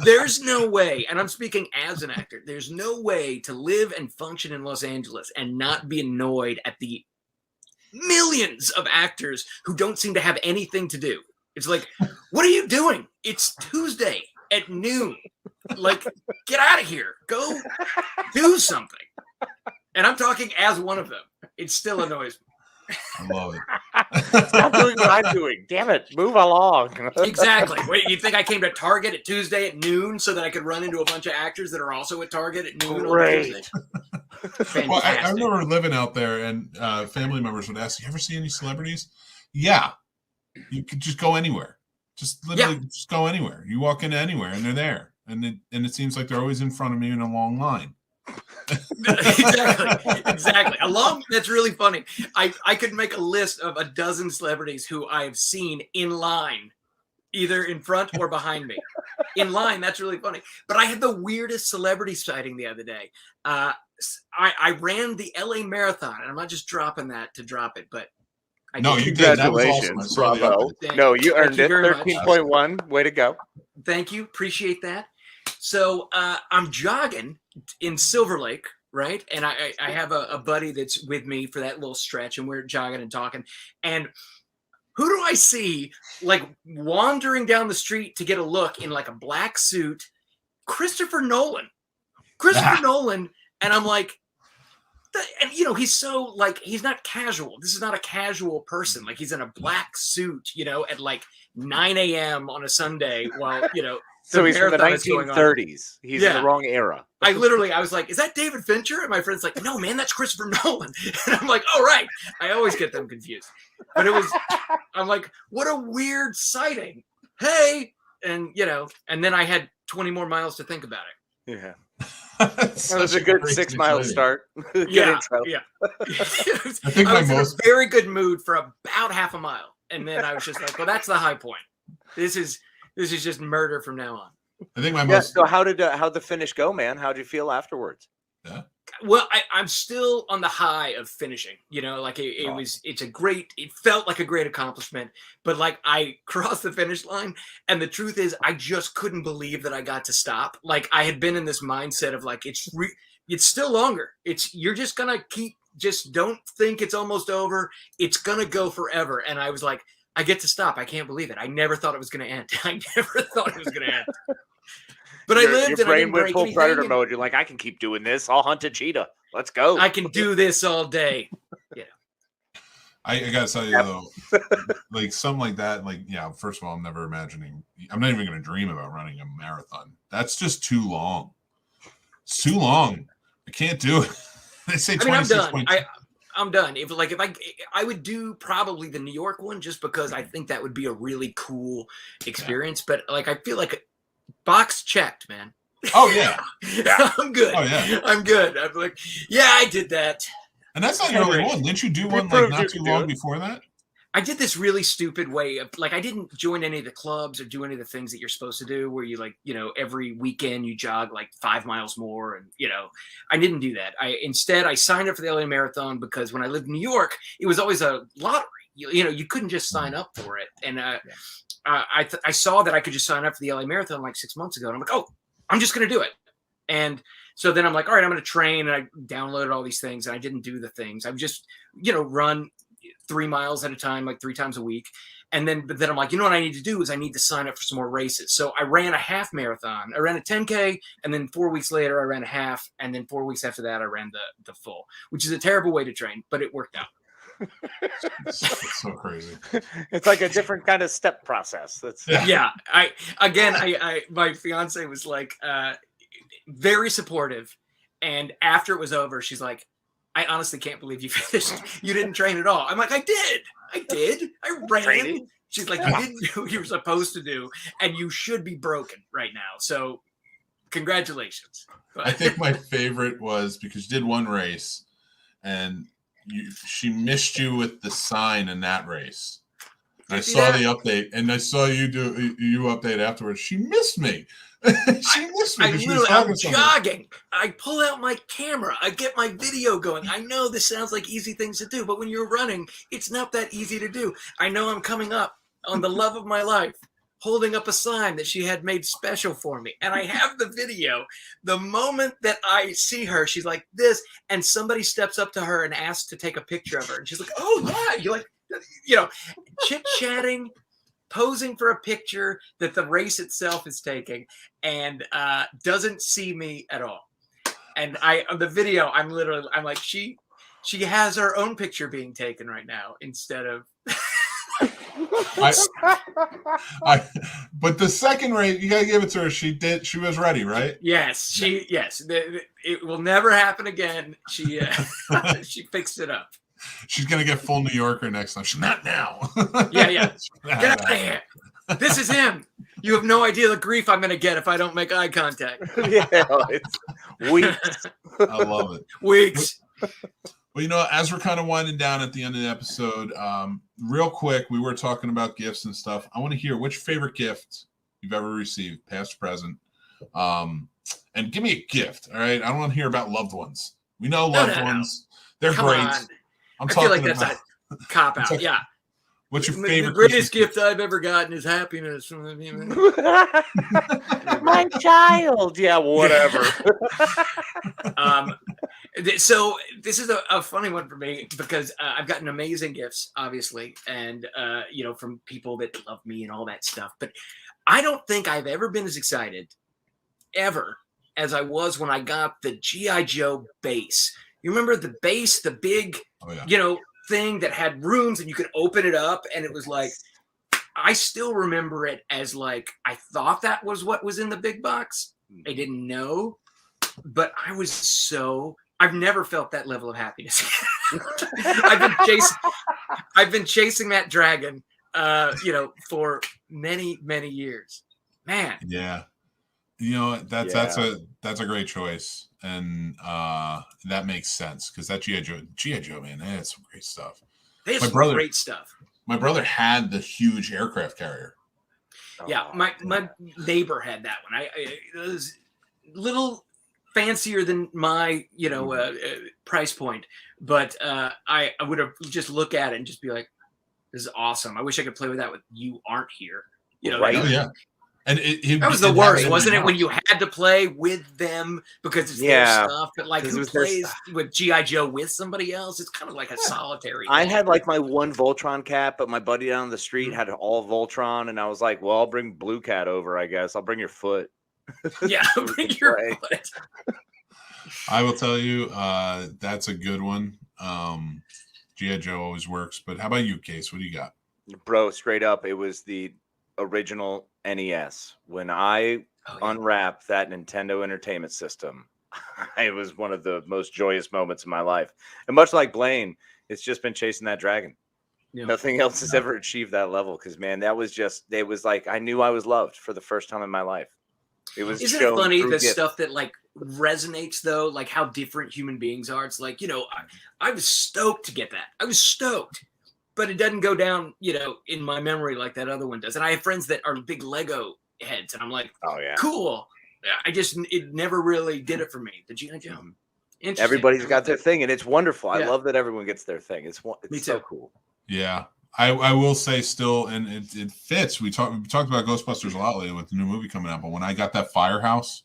There's no way, and I'm speaking as an actor, there's no way to live and function in Los Angeles and not be annoyed at the millions of actors who don't seem to have anything to do. It's like, what are you doing? It's Tuesday at noon. Like, get out of here. Go do something. And I'm talking as one of them. It still annoys me. I love it. Stop doing what I'm doing. Damn it. Move along. Exactly. Wait, you think I came to Target at Tuesday at noon so that I could run into a bunch of actors that are also at Target at noon? Great. Well, I remember living out there and family members would ask, you ever see any celebrities? Yeah. You could just go anywhere. Just literally just go anywhere. You walk into anywhere and they're there. And it seems like they're always in front of me in a long line. Exactly. That's really funny. I could make a list of a dozen celebrities who I have seen in line, either in front or behind me. In line, that's really funny. But I had the weirdest celebrity sighting the other day. I ran the LA Marathon, and I'm not just dropping that to drop it, but no, you did. That was awesome. Bravo. No, you earned it. 13.1. Way to go. Thank you. Appreciate that. So I'm jogging in Silver Lake, right? And I have a buddy that's with me for that little stretch, and we're jogging and talking. And who do I see like wandering down the street to get a look in like a black suit? Christopher Nolan. Nolan. And I'm like, and he's so like, he's not casual. This is not a casual person. Like he's in a black suit, at like 9 a.m. on a Sunday while, so he's from the 1930s. He's in the wrong era. I was like, is that David Fincher? And my friend's like, no, man, that's Christopher Nolan. And I'm like, oh, right. I always get them confused. But I'm like, what a weird sighting. Hey. And, and then I had 20 more miles to think about it. Yeah. That was a good 6-mile start. Yeah. I think I was in a very good mood for about half a mile. And then I was just like, well, that's the high point. This is just murder from now on. I think my most. So how'd the finish go, man? How'd you feel afterwards? Yeah. Well, I'm still on the high of finishing, like it felt like a great accomplishment, but like I crossed the finish line, and the truth is I just couldn't believe that I got to stop. Like I had been in this mindset of like, it's still longer. You're just going to just don't think it's almost over. It's going to go forever. And I was like, I get to stop. I can't believe it. I never thought it was going to end. But I lived your brain went full predator mode. You're like, I can keep doing this. I'll hunt a cheetah. Let's go. I can do this all day. Yeah. I gotta tell you though, like something like that, like first of all, I'm not even gonna dream about running a marathon. That's just too long. It's too long. I can't do it. They say 26 points. I'm done. If I would do probably the New York one just because I think that would be a really cool experience. But like I feel like box checked, man. Oh yeah. I'm good. Oh yeah. I'm good. I'm like, yeah, I did that. And that's not your only one. Didn't you do one like not too long before that? I did this really stupid way of like, I didn't join any of the clubs or do any of the things that you're supposed to do where you like, every weekend you jog like 5 miles more. And, I didn't do that. Instead I signed up for the LA Marathon because when I lived in New York, it was always a lottery. You couldn't just sign up for it. And I saw that I could just sign up for the LA Marathon like 6 months ago. And I'm like, oh, I'm just going to do it. And so then I'm like, all right, I'm going to train. And I downloaded all these things and I didn't do the things. I would just, run 3 miles at a time, like 3 times a week. And then, but then I'm like, you know what I need to do is I need to sign up for some more races. So I ran a half marathon. I ran a 10K, and then 4 weeks later I ran a half, and then 4 weeks after that I ran the full, which is a terrible way to train, but it worked out. It's so crazy. It's like a different kind of step process. That's yeah. I my fiance was like very supportive, and after it was over, she's like, I honestly can't believe you finished. You didn't train at all. I'm like, I did. I ran. Training? She's like, you didn't do what you were supposed to do, and you should be broken right now. So, congratulations. I think my favorite was because you did one race, and she missed you with the sign in that race. I saw the update, and I saw you update afterwards. She missed me. She missed me. I'm jogging. I pull out my camera. I get my video going. I know this sounds like easy things to do, but when you're running, it's not that easy to do. I know I'm coming up on the love of my life, holding up a sign that she had made special for me. And I have the video. The moment that I see her, she's like this, and somebody steps up to her and asks to take a picture of her. And she's like, oh, yeah. You're like, chit-chatting, posing for a picture that the race itself is taking, and doesn't see me at all. And on the video, I'm like, she has her own picture being taken right now instead of but the second race, you gotta give it to her. She was ready, right? Yes, it will never happen again. She she fixed it up. She's gonna get full New Yorker next time. She's not now. Yeah. Get out of here. This is him. You have no idea the grief I'm gonna get if I don't make eye contact. Yeah, it's weeks. I love it. Weeks. Well, as we're kind of winding down at the end of the episode, real quick, we were talking about gifts and stuff. I want to hear which favorite gift you've ever received, past or present. And give me a gift, all right? I don't want to hear about loved ones. We know loved ones. They're Come great. on. I'm I talking feel like that's about, a cop out. Yeah. What's your favorite? The greatest gift I've ever gotten is happiness. My child. Yeah, whatever. So this is a funny one for me because I've gotten amazing gifts, obviously, and from people that love me and all that stuff. But I don't think I've ever been as excited ever as I was when I got the G.I. Joe base. You remember the base, the big, thing that had rooms and you could open it up, and it was like, I still remember it as like, I thought that was what was in the big box. I didn't know, but I've never felt that level of happiness. I've been chasing that dragon, for many, many years, man. Yeah. That's a great choice. And that makes sense because that G.I. Joe, man, they had some great stuff. Great stuff. My brother had the huge aircraft carrier. Yeah, my neighbor had that one. It was a little fancier than my price point, but I would have just look at it and just be like, "This is awesome. I wish I could play with that with You Aren't Here." Right? Oh, yeah. And that was the worst, wasn't it? When you had to play with them because it's their stuff, but like who plays with G.I. Joe with somebody else? It's kind of like a solitary. I had like my one Voltron cap, but my buddy down the street had all Voltron, and I was like, "Well, I'll bring Blue Cat over, I guess. I'll bring your foot." Yeah, bring your foot. I will tell you, that's a good one. G.I. Joe always works, but how about you, Case? What do you got? Bro, straight up, it was the original NES. When I unwrapped that Nintendo Entertainment System, it was one of the most joyous moments of my life. And much like Blayne, it's just been chasing that dragon. Yeah. Nothing else has ever achieved that level because, man, it was like I knew I was loved for the first time in my life. Isn't it funny the stuff that like resonates though, like how different human beings are? It's like, I was stoked to get that. I was stoked. But it doesn't go down, in my memory like that other one does. And I have friends that are big Lego heads, and I'm like, oh yeah, cool. It never really did it for me. The G.I. Joe. Everybody's got their thing, and it's wonderful. Yeah. I love that everyone gets their thing. It's so cool. Yeah, I will say still, and it fits. We talked about Ghostbusters a lot lately with the new movie coming out. But when I got that Firehouse,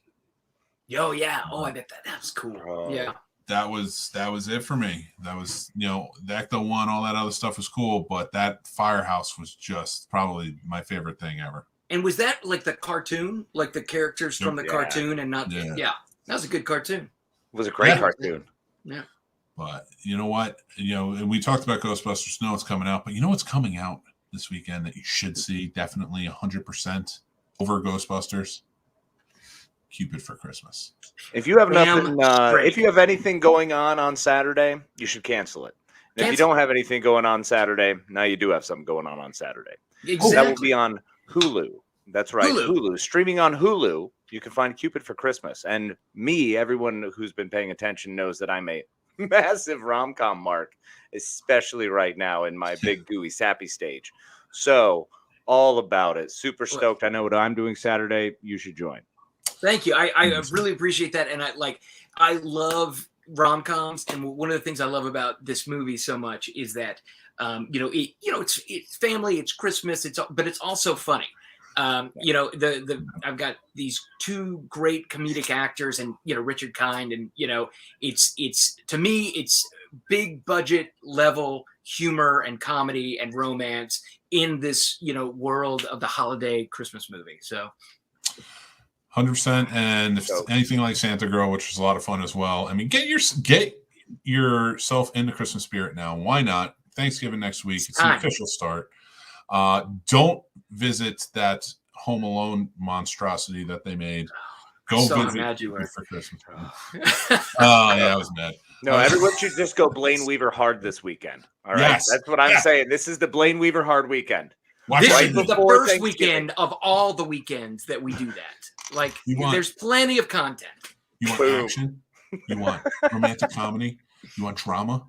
I bet that was cool. Yeah. that was it for me. That was, you know, the Ecto 1, all that other stuff was cool, but that Firehouse was just probably my favorite thing ever. And was that like the cartoon, like the characters from the cartoon, and not? Yeah, that was a good cartoon. It was a great cartoon. Yeah. But you know what? You know, and we talked about Ghostbusters. No, it's coming out, but you know what's coming out this weekend that you should see definitely 100% over Ghostbusters? Cupid for Christmas. If you have nothing, if you have anything going on Saturday, you should cancel it. And if you don't have anything going on Saturday, now you do have something going on Saturday. Exactly. That will be on Hulu. That's right, Hulu. Streaming on Hulu, you can find Cupid for Christmas. And me, everyone who's been paying attention knows that I'm a massive rom-com mark, especially right now in my big gooey sappy stage. So all about it. Super stoked. I know what I'm doing Saturday. You should join. Thank you. I really appreciate that. And I love rom-coms. And one of the things I love about this movie so much is that, it's family, it's Christmas, but it's also funny. I've got these two great comedic actors, and Richard Kind, and it's to me it's big budget level humor and comedy and romance in this world of the holiday Christmas movie. So 100%. And if it's anything like Santa Girl, which was a lot of fun as well. I mean, get yourself in the Christmas spirit now. Why not? Thanksgiving next week. It's the official start. Don't visit that Home Alone monstrosity that they made. Go visit for Christmas. Oh, yeah, I was mad. No, everyone should just go Blayne Weaver hard this weekend. All right, that's what I'm saying. This is the Blayne Weaver hard weekend. This is the first weekend of all the weekends that we do that. Like, there's plenty of content. You want action? You want romantic comedy? You want drama?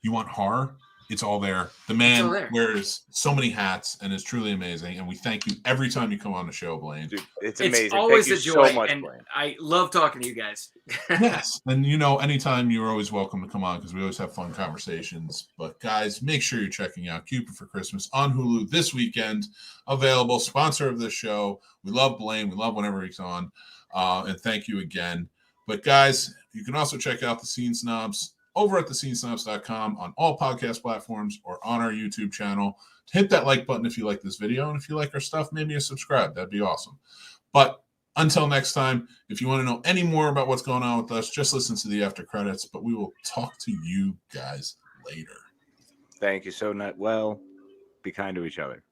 You want horror? It's all there. The man wears so many hats and is truly amazing. And we thank you every time you come on the show, Blayne. Dude, it's amazing. It's always thank a joy. So much, and Blayne. I love talking to you guys. Yes. And anytime you're always welcome to come on because we always have fun conversations. But guys, make sure you're checking out Cupid for Christmas on Hulu this weekend. Available. Sponsor of this show. We love Blayne. We love whenever he's on. And thank you again. But guys, you can also check out the Scene Snobs over at thescenesnobs.com on all podcast platforms or on our YouTube channel. Hit that like button if you like this video. And if you like our stuff, maybe subscribe. That'd be awesome. But until next time, if you want to know any more about what's going on with us, just listen to the after credits. But we will talk to you guys later. Thank you so much. Well, be kind to each other.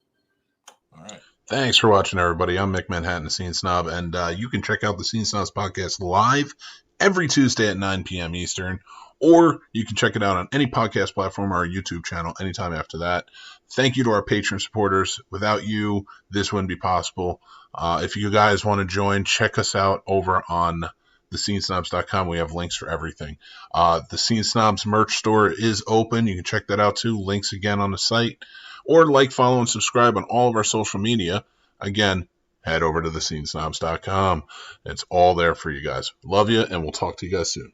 All right. Thanks for watching, everybody. I'm Mick Manhattan, the Scene Snob, and you can check out the Scene Snobs podcast live every Tuesday at 9 p.m. Eastern, or you can check it out on any podcast platform or our YouTube channel anytime after that. Thank you to our Patreon supporters. Without you, this wouldn't be possible. If you guys want to join, check us out over on thescenesnobs.com. We have links for everything. The Scene Snobs merch store is open. You can check that out too. Links again on the site. Or follow, and subscribe on all of our social media. Again, head over to thescenesnobs.com. It's all there for you guys. Love you, and we'll talk to you guys soon.